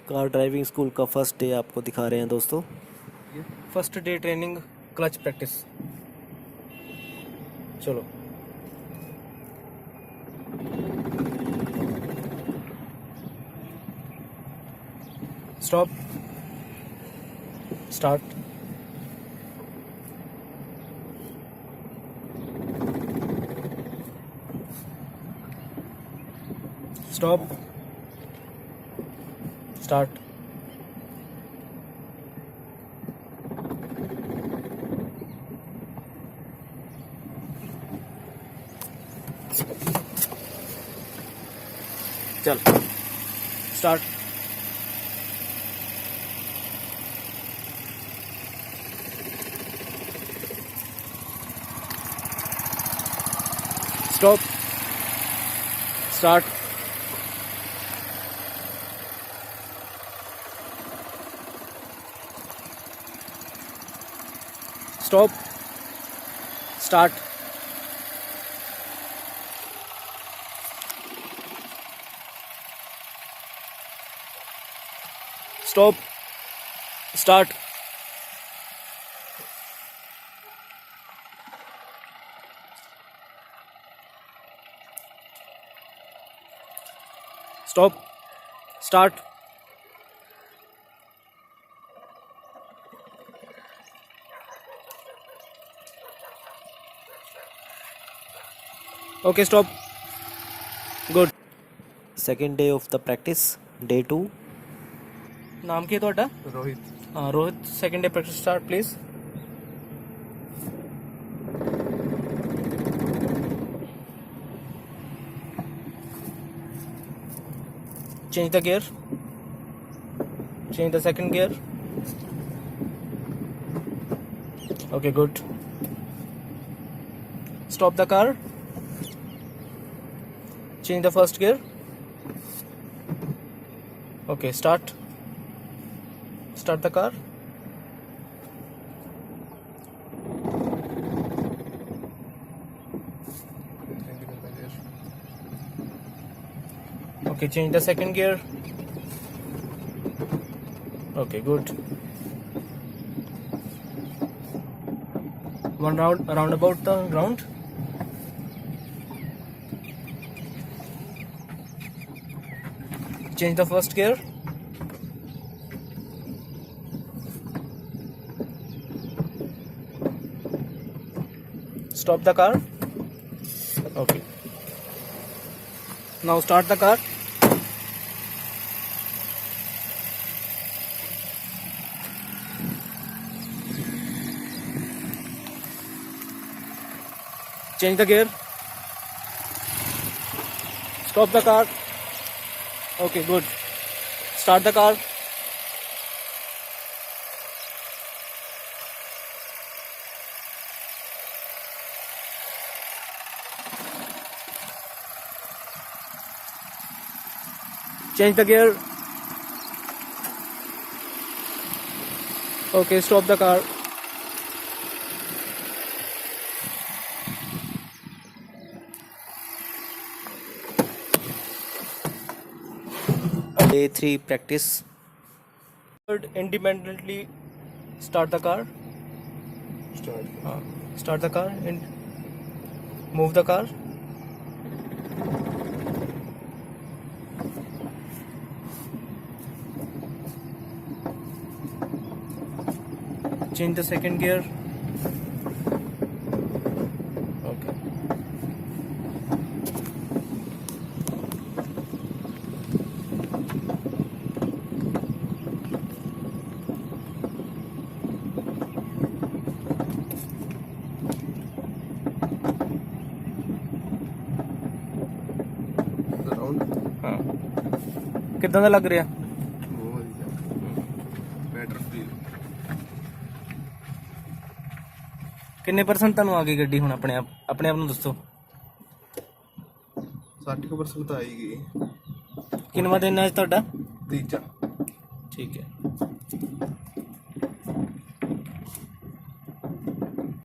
Car driving school का first day आपको दिखा रहे हैं दोस्तों। First day training clutch practice. चलो स्टॉप स्टार्ट स्टॉप स्टार्ट चल start stop start stop start stop start stop start okay stop good. Second day of the practice day 2। नाम की है ਤੁਹਾਡਾ? रोहित। हाँ Rohit, second day practice start please. Change the gear, change the second gear. Okay good. Stop the car, change the first gear. Okay, start the car. Okay, change the second gear. Okay, good. One round about the ground. Change the first gear. Stop the car. Okay. Now start the car. Change the gear. Stop the car. Okay, good. Start the car. Change the gear. Okay, stop the car. Day 3 practice। Independently start the car. Start the car and move the car. Change the second gear. Okay. हाँ कितना ਦਾ ਲੱਗ ਰਿਹਾ? बहुत ਵਧੀਆ। Better feel. ਕਿੰਨੇ % ਤੁਹਾਨੂੰ ਆ ਗਈ ਗੱਡੀ ਹੁਣ ਆਪਣੇ ਆਪ ਨੂੰ ਦੱਸੋ। 60% ਤਾਂ ਆਈ ਗਈ। ਕਿੰਨਵਾਂ ਦਿਨ ਹੈ ਅੱਜ ਤੁਹਾਡਾ? ਤੀਜਾ। ਠੀਕ ਹੈ।